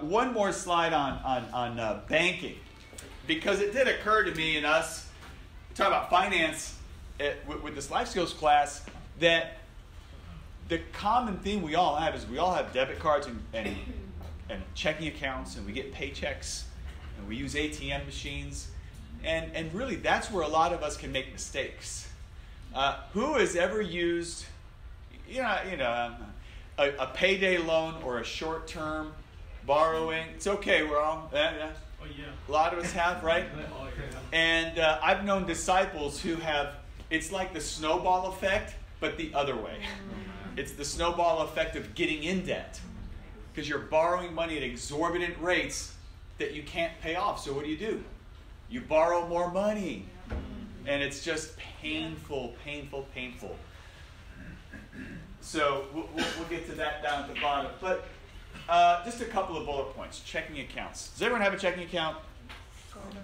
one more slide on banking, because it did occur to me and us, talking about finance with this life skills class, that the common theme we all have is we all have debit cards and checking accounts, and we get paychecks, and we use ATM machines, and really that's where a lot of us can make mistakes. Who has ever used, a payday loan or a short-term borrowing? It's okay, we're all, Oh, yeah. a lot of us have, right? Oh, yeah. And I've known disciples who have, it's like the snowball effect, but the other way. It's the snowball effect of getting in debt, because you're borrowing money at exorbitant rates that you can't pay off. So what do? You borrow more money. And it's just painful, painful, painful. So we'll get to that down at the bottom. But just a couple of bullet points. Checking accounts. Does everyone have a checking account?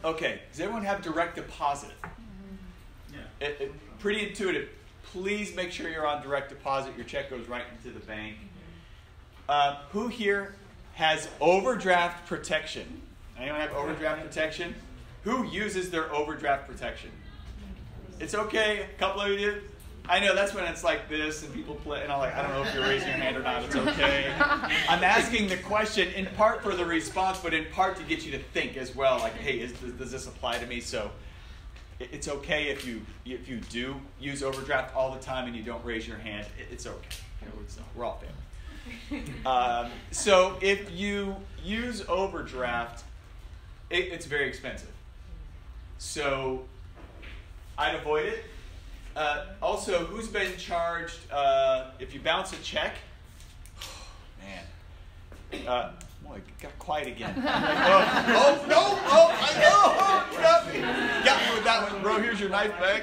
Okay. Does everyone have direct deposit? Yeah. Pretty intuitive. Please make sure you're on direct deposit. Your check goes right into the bank. Who here has overdraft protection? Anyone have overdraft protection? Who uses their overdraft protection? It's okay. A couple of you do. I know that's when it's like this and people play, and I'm like, I don't know if you're raising your hand or not. It's okay. I'm asking the question in part for the response, but in part to get you to think as well. Like, hey, does this apply to me? So it's okay if you do use overdraft all the time and you don't raise your hand. It's okay. We're all family. So if you use overdraft, it's very expensive. So I'd avoid it. Also, who's been charged if you bounce a check? Man. Boy, it got quiet again. I know. Got me with that one, bro. Here's your knife back.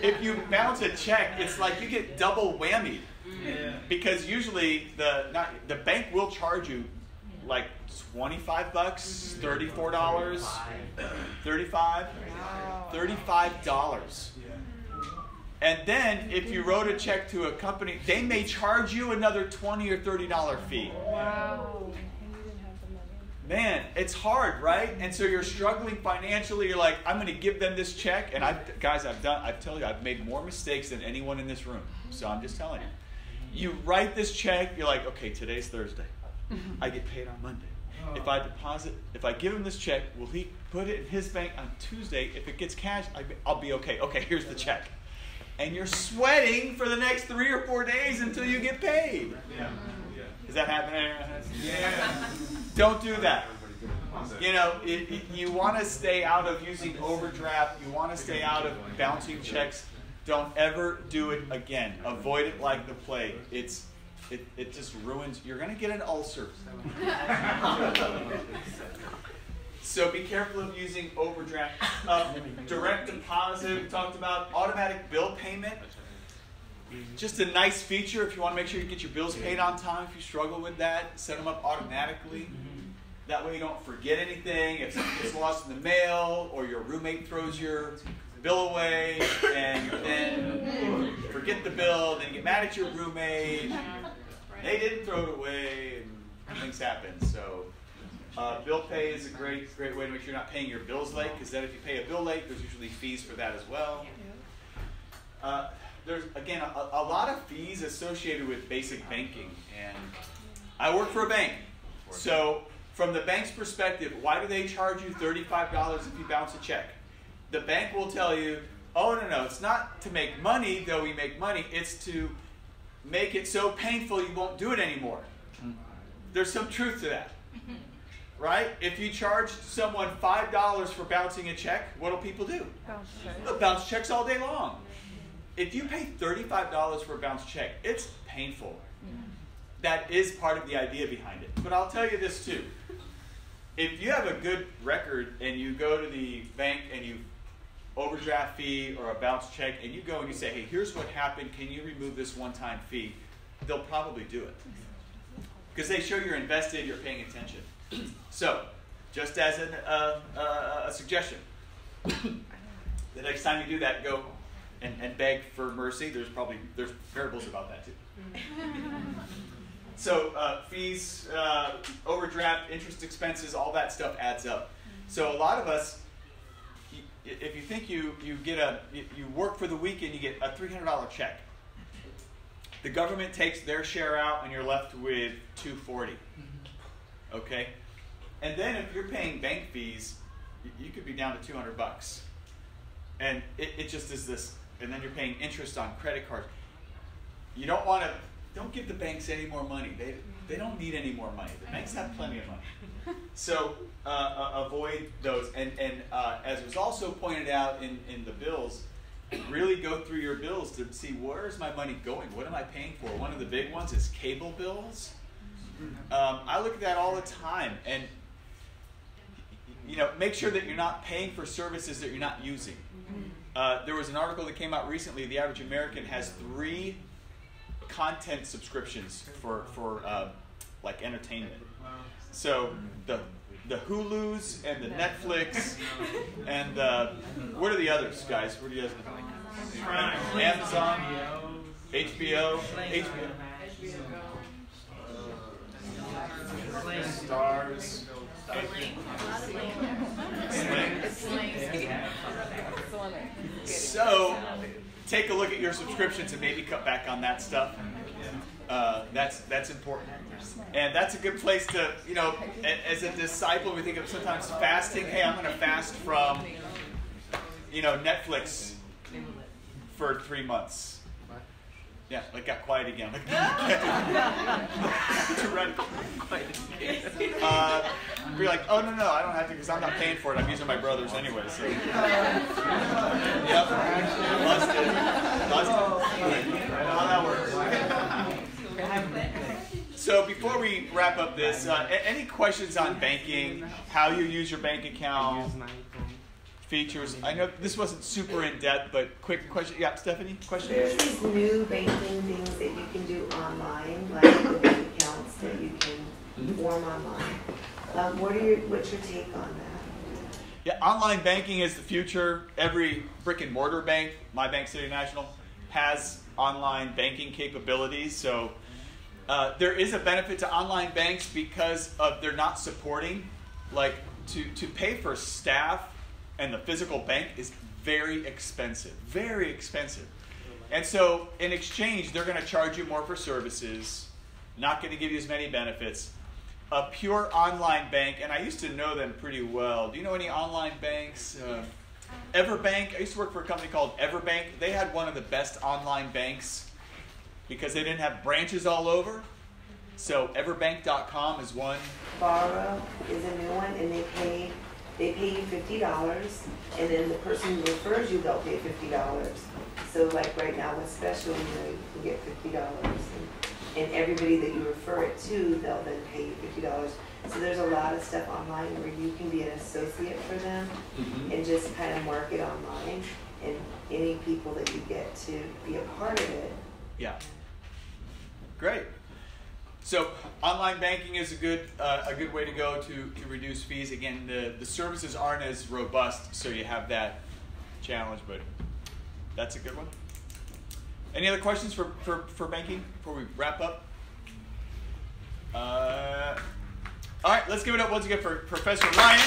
If you bounce a check, it's like you get double whammied. Yeah. Because usually the bank will charge you like $25, $34, $35. And then if you wrote a check to a company, they may charge you another $20 or $30 fee. Wow. Man, it's hard, right? And so you're struggling financially. You're like, I'm going to give them this check. And I've made more mistakes than anyone in this room. So I'm just telling you. You write this check. You're like, okay, today's Thursday. I get paid on Monday. If I give him this check, will he put it in his bank on Tuesday? If it gets cash, I'll be okay. Okay, here's the check. And you're sweating for the next 3 or 4 days until you get paid. Yeah. Is that happening? Yeah. Don't do that. You want to stay out of using overdraft. You want to stay out of bouncing checks. Don't ever do it again. Avoid it like the plague. It just ruins. You're going to get an ulcer. So be careful of using overdraft. Direct deposit, we talked about. Automatic bill payment. Just a nice feature if you want to make sure you get your bills paid on time. If you struggle with that, set them up automatically. That way you don't forget anything. If something gets lost in the mail or your roommate throws your bill away and then forget the bill, then you get mad at your roommate. They didn't throw it away and things happen. So bill pay is a great way to make sure you're not paying your bills late, because then if you pay a bill late, there's usually fees for that as well. There's, again, a lot of fees associated with basic banking. And I work for a bank. So from the bank's perspective, why do they charge you $35 if you bounce a check? The bank will tell you, oh, no, it's not to make money, though we make money. It's to make it so painful you won't do it anymore. There's some truth to that. Right? If you charge someone $5 for bouncing a check, what do people do? They'll bounce checks all day long. If you pay $35 for a bounce check, it's painful. That is part of the idea behind it. But I'll tell you this too. If you have a good record and you go to the bank and you overdraft fee or a bounce check and you go and you say, hey, here's what happened. Can you remove this one-time fee? They'll probably do it. Because they show you're invested, you're paying attention. So, just as a suggestion, the next time you do that, go and beg for mercy. There's parables about that too. So fees, overdraft, interest expenses, all that stuff adds up. So a lot of us, if you think you work for the week and you get a $300 check, the government takes their share out and you're left with $240. Okay? And then if you're paying bank fees, you could be down to $200. And it just is this, and then you're paying interest on credit cards. You don't give the banks any more money. They don't need any more money. The banks have plenty of money. So avoid those. And as was also pointed out in the bills, really go through your bills to see where is my money going? What am I paying for? One of the big ones is cable bills. I look at that all the time, and make sure that you're not paying for services that you're not using. There was an article that came out recently. The average American has 3 content subscriptions for like entertainment. So the Hulus and the Netflix and what are the others, guys? What do you guys know? Amazon, HBO, Stars. So take a look at your subscriptions and maybe cut back on that stuff. That's important. And that's a good place to, as a disciple, we think of sometimes fasting. Hey, I'm going to fast from, Netflix for 3 months. Yeah, like got quiet again. We're like, oh no, I don't have to because I'm not paying for it. I'm using my brother's anyway. So. Yep. Busted. How that works. So before we wrap up this, any questions on banking? How you use your bank account? Features. I know this wasn't super in depth, but quick question. Yeah, Stephanie, question? There's these new banking things that you can do online, like the bank accounts that you can form online. What's your take on that? Yeah, online banking is the future. Every brick and mortar bank, my bank, City National, has online banking capabilities. So there is a benefit to online banks because of they're not supporting, like to pay for staff. And the physical bank is very expensive, very expensive. And so in exchange, they're going to charge you more for services, not going to give you as many benefits. A pure online bank, and I used to know them pretty well. Do you know any online banks? Everbank, I used to work for a company called Everbank. They had one of the best online banks because they didn't have branches all over. So everbank.com is one. Borrow is a new one, and they pay you $50, and then the person who refers you, they'll pay $50. So like right now, what's special, you can get $50, and everybody that you refer it to, they'll then pay you $50. So there's a lot of stuff online where you can be an associate for them and just kind of market online, and any people that you get to be a part of it. Yeah. Great. So online banking is a good way to go to reduce fees. Again, the services aren't as robust, so you have that challenge, but that's a good one. Any other questions for banking before we wrap up? All right, let's give it up once again for Professor Ryan.